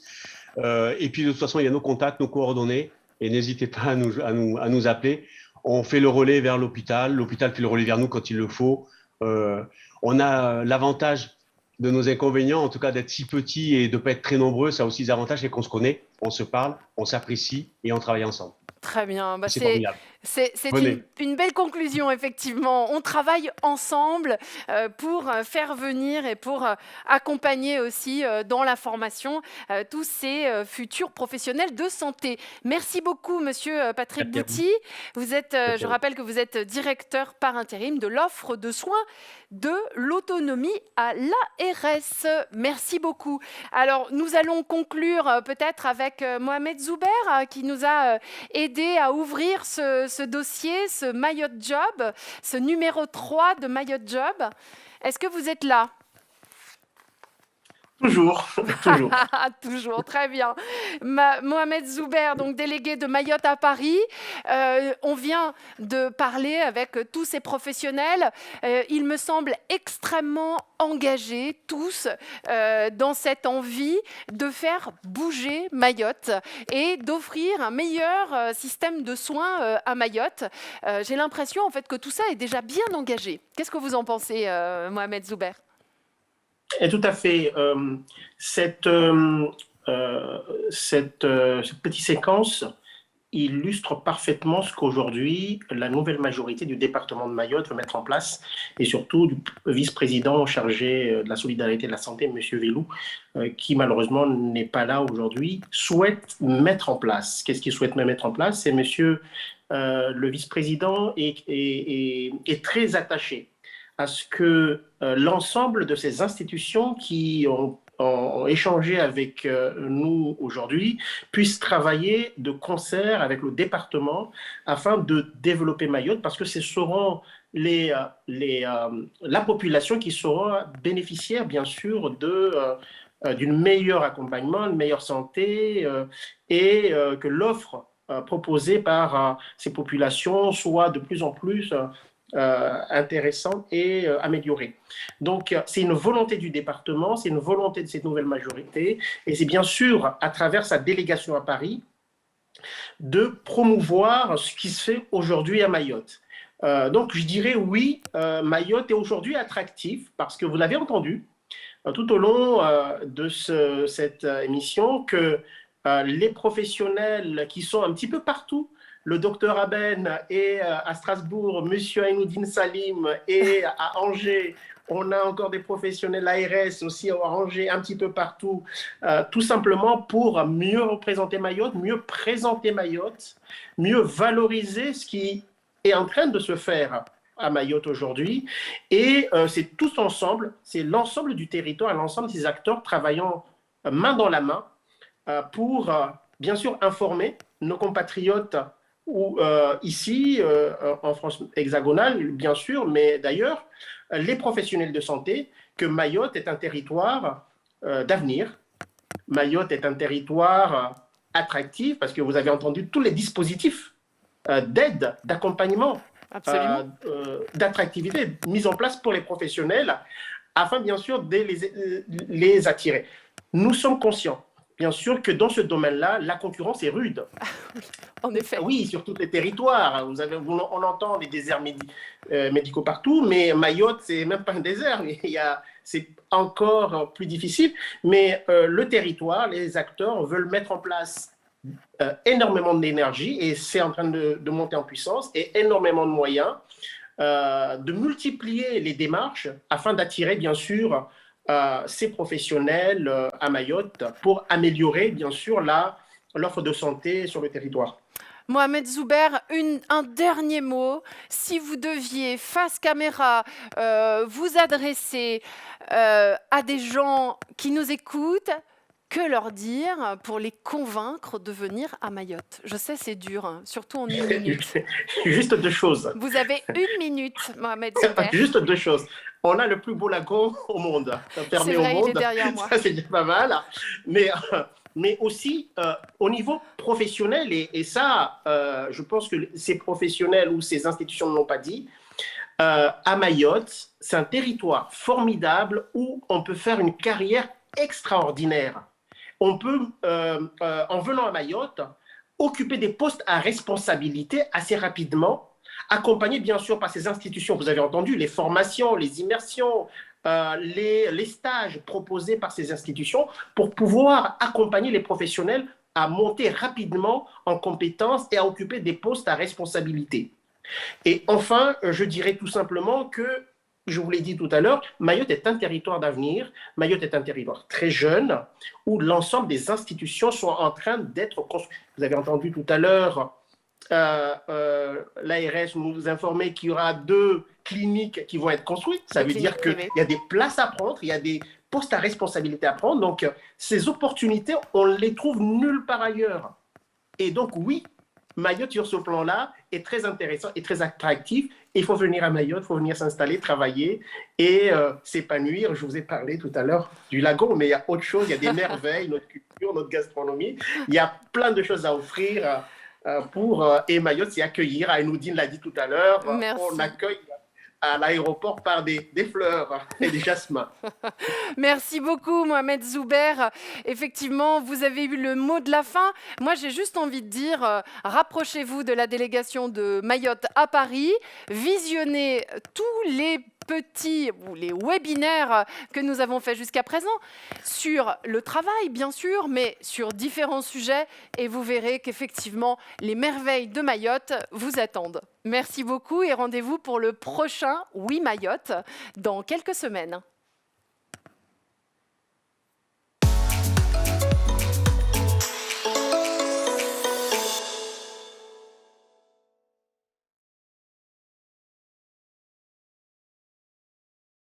Et puis, de toute façon, il y a nos contacts, nos coordonnées. Et n'hésitez pas à nous appeler. On fait le relais vers l'hôpital fait le relais vers nous quand il le faut. On a l'avantage de nos inconvénients, en tout cas d'être si petits et de ne pas être très nombreux. Ça a aussi des avantages, c'est qu'on se connaît, on se parle, on s'apprécie et on travaille ensemble. Très bien, c'est formidable. C'est une belle conclusion, effectivement. On travaille ensemble pour faire venir et pour accompagner aussi dans la formation tous ces futurs professionnels de santé. Merci beaucoup, monsieur Patrick Gouty. Vous êtes, je rappelle que vous êtes directeur par intérim de l'offre de soins de l'autonomie à l'ARS. Merci beaucoup. Alors, nous allons conclure peut-être avec Mohamed Zouber qui nous a aidé à ouvrir ce ce dossier, ce Mayotte Job, ce numéro 3 de Mayotte Job. Est-ce que vous êtes là ? Toujours, toujours. Toujours, très bien. Mohamed Zouber, donc délégué de Mayotte à Paris. On vient de parler avec tous ces professionnels. Ils me semblent extrêmement engagés, tous, dans cette envie de faire bouger Mayotte et d'offrir un meilleur système de soins à Mayotte. J'ai l'impression, en fait, que tout ça est déjà bien engagé. Qu'est-ce que vous en pensez, Mohamed Zouber ? Et tout à fait. Cette petite séquence illustre parfaitement ce qu'aujourd'hui la nouvelle majorité du département de Mayotte veut mettre en place, et surtout du vice-président chargé de la solidarité et de la santé, M. Vellou, qui malheureusement n'est pas là aujourd'hui, souhaite mettre en place. Qu'est-ce qu'il souhaite mettre en place? C'est monsieur le vice-président est très attaché à ce que l'ensemble de ces institutions qui ont échangé avec nous aujourd'hui puissent travailler de concert avec le département afin de développer Mayotte, parce que ce seront la population qui sera bénéficiaire, bien sûr, d'une meilleure accompagnement, une meilleure santé, et que l'offre proposée par ces populations soit de plus en plus intéressante et améliorée. Donc, c'est une volonté du département, c'est une volonté de cette nouvelle majorité, et c'est bien sûr, à travers sa délégation à Paris, de promouvoir ce qui se fait aujourd'hui à Mayotte. Donc, je dirais oui, Mayotte est aujourd'hui attractif, parce que vous l'avez entendu tout au long de cette émission, que les professionnels qui sont un petit peu partout, le docteur Aben, et à Strasbourg, M. Ainoudine Salim, et à Angers, on a encore des professionnels ARS aussi à Angers, un petit peu partout, tout simplement pour mieux représenter Mayotte, mieux présenter Mayotte, mieux valoriser ce qui est en train de se faire à Mayotte aujourd'hui. Et c'est tous ensemble, c'est l'ensemble du territoire, l'ensemble des acteurs travaillant main dans la main pour, bien sûr, informer nos compatriotes ou ici, en France hexagonale, bien sûr, mais d'ailleurs, les professionnels de santé, que Mayotte est un territoire d'avenir. Mayotte est un territoire attractif, parce que vous avez entendu tous les dispositifs d'aide, d'accompagnement, d'attractivité mis en place pour les professionnels, afin, bien sûr, de les attirer. Nous sommes conscients, bien sûr, que dans ce domaine-là, la concurrence est rude. En effet. Oui, sur tous les territoires. On entend des déserts médicaux partout, mais Mayotte, c'est même pas un désert. C'est encore plus difficile. Mais le territoire, les acteurs veulent mettre en place énormément d'énergie, et c'est en train de monter en puissance, et énormément de moyens, de multiplier les démarches afin d'attirer, bien sûr, ces professionnels à Mayotte pour améliorer, bien sûr, l'offre de santé sur le territoire. Mohamed Zouber, un dernier mot. Si vous deviez, face caméra, vous adresser à des gens qui nous écoutent, que leur dire pour les convaincre de venir à Mayotte? Je sais, c'est dur, hein, surtout en 1 minute. Juste 2 choses. Vous avez 1 minute, Mohamed Zouber. Juste 2 choses. On a le plus beau lagon au monde. C'est vrai, il est derrière moi. Ça, c'est déjà pas mal. Mais aussi, au niveau professionnel, et ça, je pense que ces professionnels ou ces institutions ne l'ont pas dit, à Mayotte, c'est un territoire formidable où on peut faire une carrière extraordinaire. On peut, en venant à Mayotte, occuper des postes à responsabilité assez rapidement, accompagné bien sûr par ces institutions. Vous avez entendu les formations, les immersions, les stages proposés par ces institutions pour pouvoir accompagner les professionnels à monter rapidement en compétences et à occuper des postes à responsabilité. Et enfin, je dirais tout simplement que, je vous l'ai dit tout à l'heure, Mayotte est un territoire d'avenir, Mayotte est un territoire très jeune, où l'ensemble des institutions sont en train d'être construites. Vous avez entendu tout à l'heure l'ARS nous informer qu'il y aura 2 cliniques qui vont être construites. Ça veut dire qu'il y a des places à prendre, il y a des postes à responsabilité à prendre. Donc, ces opportunités, on les trouve nulle part ailleurs. Et donc, oui, Mayotte, sur ce plan-là, est très intéressant et très attractif. Il faut venir à Mayotte, il faut venir s'installer, travailler et s'épanouir. Je vous ai parlé tout à l'heure du lagon, mais il y a autre chose, il y a des merveilles, notre culture, notre gastronomie. Il y a plein de choses à offrir et Mayotte, c'est accueillir. Aïnoudine l'a dit tout à l'heure, on accueille à l'aéroport par des fleurs et des jasmins. Merci beaucoup, Mohamed Zoubert. Effectivement, vous avez eu le mot de la fin. Moi, j'ai juste envie de dire, rapprochez-vous de la délégation de Mayotte à Paris, visionnez tous les petits ou les webinaires que nous avons fait jusqu'à présent sur le travail, bien sûr, mais sur différents sujets, et vous verrez qu'effectivement, les merveilles de Mayotte vous attendent. Merci beaucoup et rendez-vous pour le prochain Oui Mayotte dans quelques semaines.